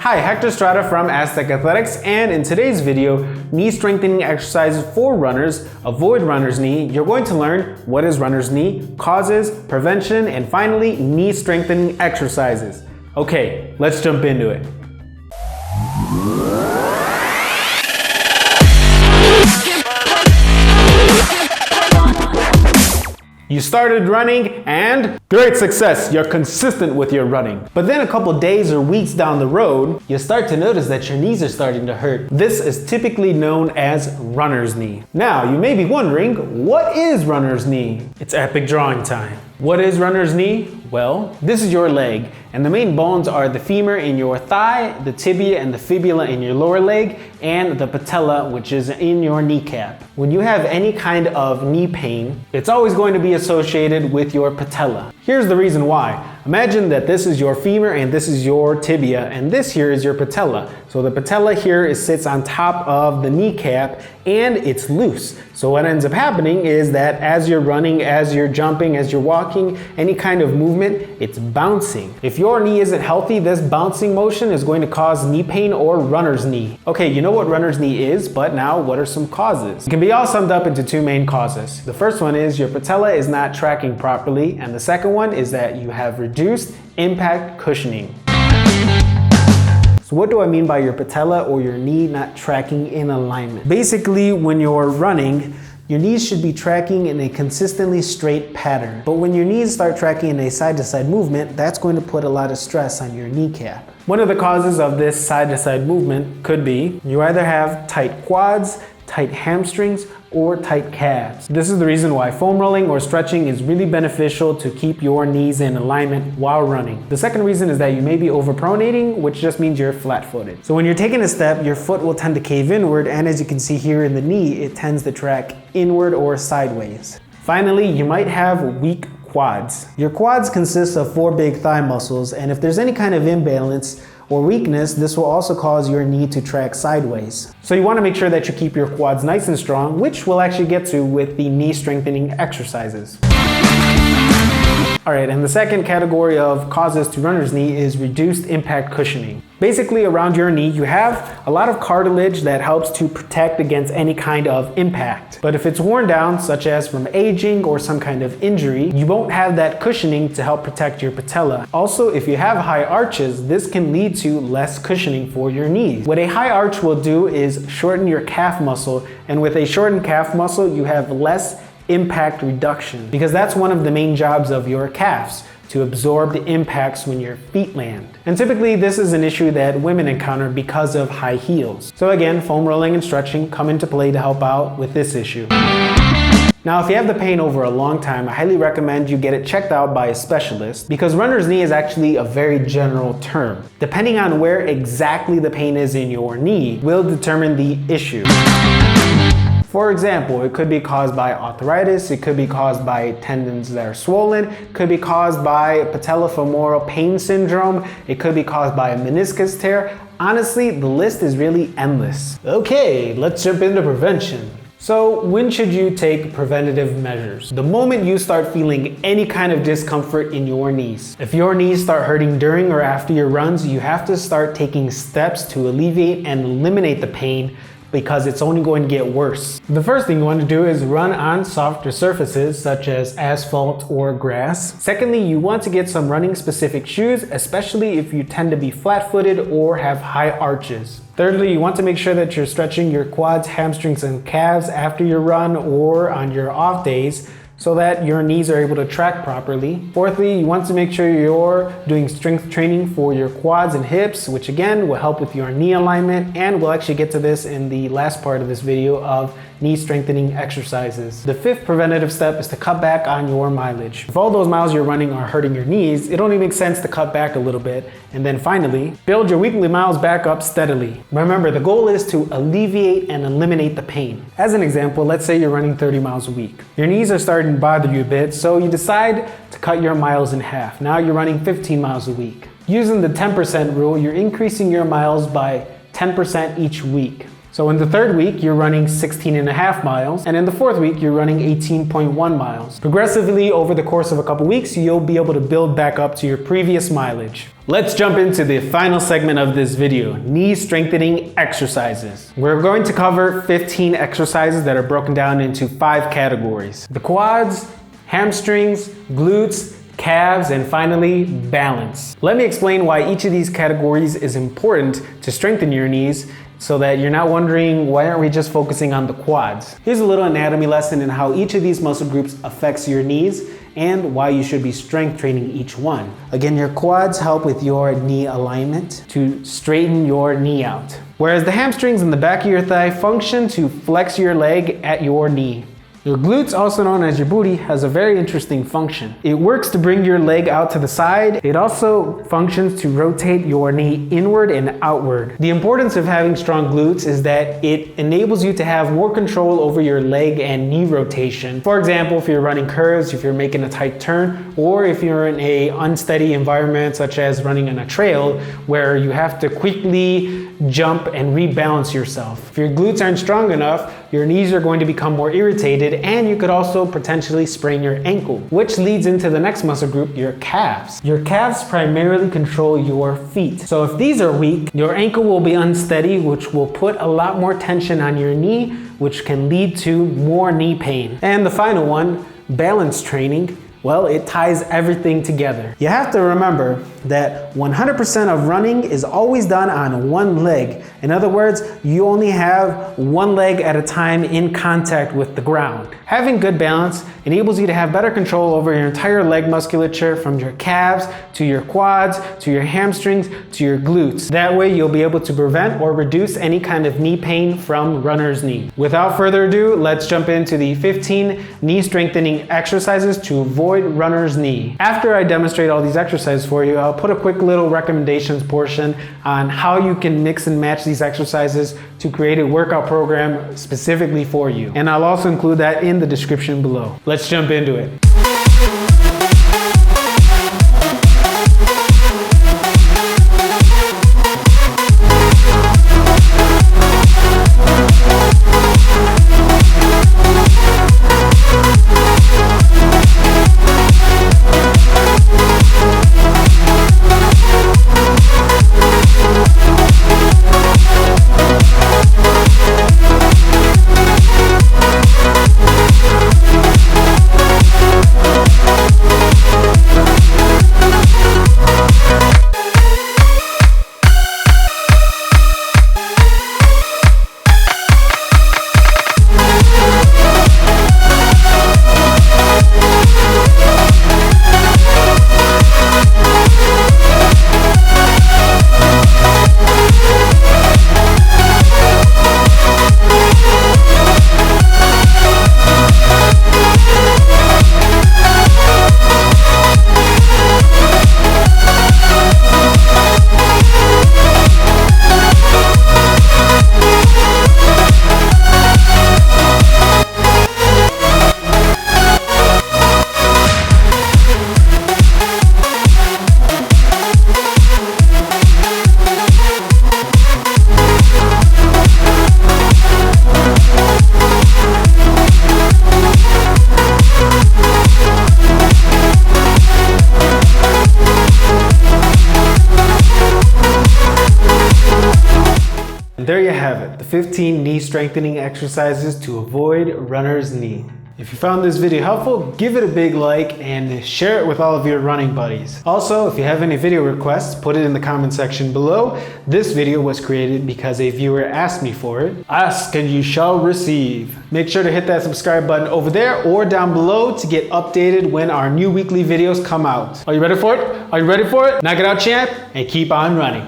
Hi, Hector Strada from Aztec Athletics, and in today's video, knee strengthening exercises for runners, avoid runner's knee. You're going to learn what is runner's knee, causes, prevention, and finally, knee strengthening exercises. Okay, let's jump into it. You started running and great success, you're consistent with your running. But then a couple days or weeks down the road, you start to notice that your knees are starting to hurt. This is typically known as runner's knee. Now, you may be wondering, what is runner's knee? It's epic drawing time. What is runner's knee? Well, this is your leg, and the main bones are the femur in your thigh, the tibia and the fibula in your lower leg, and the patella, which is in your kneecap. When you have any kind of knee pain, it's always going to be associated with your patella. Here's the reason why. Imagine that this is your femur and this is your tibia, and this here is your patella. So the patella here sits on top of the kneecap and it's loose. So what ends up happening is that as you're running, as you're jumping, as you're walking, any kind of movement, it's bouncing. If your knee isn't healthy, this bouncing motion is going to cause knee pain or runner's knee. Okay, you know what runner's knee is, but now what are some causes? It can be all summed up into two main causes. The first one is your patella is not tracking properly, and the second one is that you have reduced impact cushioning. So what do I mean by your patella or your knee not tracking in alignment? Basically, when you're running, your knees should be tracking in a consistently straight pattern. But when your knees start tracking in a side-to-side movement, that's going to put a lot of stress on your kneecap. One of the causes of this side-to-side movement could be you either have tight quads, tight hamstrings, or tight calves. This is the reason why foam rolling or stretching is really beneficial to keep your knees in alignment while running. The second reason is that you may be over-pronating, which just means you're flat-footed. So when you're taking a step, your foot will tend to cave inward, and as you can see here in the knee, it tends to track inward or sideways. Finally, you might have weak quads. Your quads consist of 4 big thigh muscles, and if there's any kind of imbalance or weakness, this will also cause your knee to track sideways. So you want to make sure that you keep your quads nice and strong, which we'll actually get to with the knee strengthening exercises. Alright, and the second category of causes to runner's knee is reduced impact cushioning. Basically, around your knee, you have a lot of cartilage that helps to protect against any kind of impact. But if it's worn down, such as from aging or some kind of injury, you won't have that cushioning to help protect your patella. Also, if you have high arches, this can lead to less cushioning for your knees. What a high arch will do is shorten your calf muscle, and with a shortened calf muscle, you have less impact reduction, because that's one of the main jobs of your calves, to absorb the impacts when your feet land. And typically this is an issue that women encounter because of high heels. So again, foam rolling and stretching come into play to help out with this issue. Now, if you have the pain over a long time, I highly recommend you get it checked out by a specialist, because runner's knee is actually a very general term. Depending on where exactly the pain is in your knee will determine the issue. For example, it could be caused by arthritis, it could be caused by tendons that are swollen, it could be caused by patellofemoral pain syndrome, it could be caused by a meniscus tear. Honestly, the list is really endless. Okay, let's jump into prevention. So when should you take preventative measures? The moment you start feeling any kind of discomfort in your knees. If your knees start hurting during or after your runs, you have to start taking steps to alleviate and eliminate the pain, because it's only going to get worse. The first thing you want to do is run on softer surfaces such as asphalt or grass. Secondly, you want to get some running specific shoes, especially if you tend to be flat-footed or have high arches. Thirdly, you want to make sure that you're stretching your quads, hamstrings, and calves after your run or on your off days, so that your knees are able to track properly. Fourthly, you want to make sure you're doing strength training for your quads and hips, which again will help with your knee alignment, and we'll actually get to this in the last part of this video of knee strengthening exercises. The fifth preventative step is to cut back on your mileage. If all those miles you're running are hurting your knees, it only makes sense to cut back a little bit. And then finally, build your weekly miles back up steadily. Remember, the goal is to alleviate and eliminate the pain. As an example, let's say you're running 30 miles a week. Your knees are starting to bother you a bit, so you decide to cut your miles in half. Now you're running 15 miles a week. Using the 10% rule, you're increasing your miles by 10% each week. So in the third week, you're running 16.5 miles, and in the fourth week, you're running 18.1 miles. Progressively, over the course of a couple weeks, you'll be able to build back up to your previous mileage. Let's jump into the final segment of this video, knee strengthening exercises. We're going to cover 15 exercises that are broken down into 5 categories: the quads, hamstrings, glutes, calves, and finally, balance. Let me explain why each of these categories is important to strengthen your knees, so that you're not wondering, why aren't we just focusing on the quads? Here's a little anatomy lesson in how each of these muscle groups affects your knees and why you should be strength training each one. Again, your quads help with your knee alignment to straighten your knee out, whereas the hamstrings in the back of your thigh function to flex your leg at your knee. Your glutes, also known as your booty, has a very interesting function. It works to bring your leg out to the side. It also functions to rotate your knee inward and outward. The importance of having strong glutes is that it enables you to have more control over your leg and knee rotation. For example, if you're running curves, if you're making a tight turn, or if you're in an unsteady environment such as running on a trail where you have to quickly jump and rebalance yourself. If your glutes aren't strong enough, your knees are going to become more irritated, and you could also potentially sprain your ankle, which leads into the next muscle group, your calves. Your calves primarily control your feet. So if these are weak, your ankle will be unsteady, which will put a lot more tension on your knee, which can lead to more knee pain. And the final one, balance training. Well, it ties everything together. You have to remember that 100% of running is always done on one leg. In other words, you only have one leg at a time in contact with the ground. Having good balance enables you to have better control over your entire leg musculature, from your calves to your quads to your hamstrings to your glutes. That way you'll be able to prevent or reduce any kind of knee pain from runner's knee. Without further ado, let's jump into the 15 knee strengthening exercises to avoid runner's knee. After I demonstrate all these exercises for you, I'll put a quick little recommendations portion on how you can mix and match these exercises to create a workout program specifically for you. And I'll also include that in the description below. Let's jump into it. There you have it, the 15 knee strengthening exercises to avoid runner's knee. If you found this video helpful, give it a big like and share it with all of your running buddies. Also, if you have any video requests, put it in the comment section below. This video was created because a viewer asked me for it. Ask and you shall receive. Make sure to hit that subscribe button over there or down below to get updated when our new weekly videos come out. Are you ready for it? Are you ready for it? Knock it out, champ, and keep on running.